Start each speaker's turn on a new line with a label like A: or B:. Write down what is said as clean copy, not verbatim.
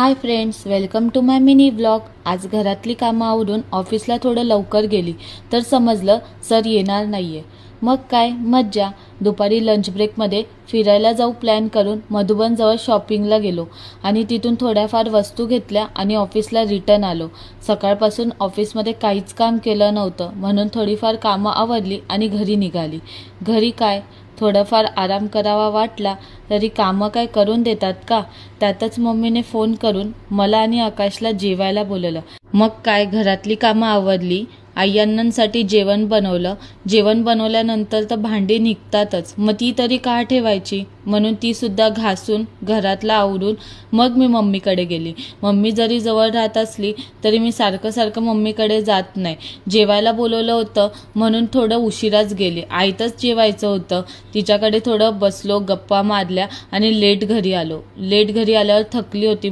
A: High friends, welcome to my mini vlog. आज घरातली कामं आवरून ऑफिसला थोडं लवकर गेली तर समजलं सर येणार नाहीये। मग काय मज्जा। दुपारी लंच ब्रेकमध्ये फिरायला जाऊ प्लॅन करून मधुबनजवळ शॉपिंगला गेलो आणि तिथून थोड्याफार वस्तू घेतल्या आणि ऑफिसला रिटर्न आलो। सकाळपासून ऑफिसमध्ये काहीच काम केलं नव्हतं म्हणून थोडीफार कामं आवरली आणि घरी निघाली। घरी काय थोडाफार आराम करावा वाटला तरी कामं काय करून देतात का। त्यातच मम्मीने फोन करून मला आणि आकाशला जेवायला बोलवलं। मग काय घरातली कामं आवरली, आई अण्णांसाठी जेवण बनवलं। जेवण बनवल्यानंतर तर भांडी निघतातच, मग ती तरी का ठेवायची म्हणून ती सुद्धा घासून घरातला आवरून मग मी मम्मीकडे गेली। मम्मी जरी जवळ राहत असली तरी मी सारखं मम्मीकडे जात नाही। जेवायला बोलवलं होतं म्हणून थोडं उशिराच गेले। आयतच जेवायचं होतं। तिच्याकडे थोडं बसलो, गप्पा मारल्या आणि लेट घरी आलो। लेट घरी आल्यावर थकली होती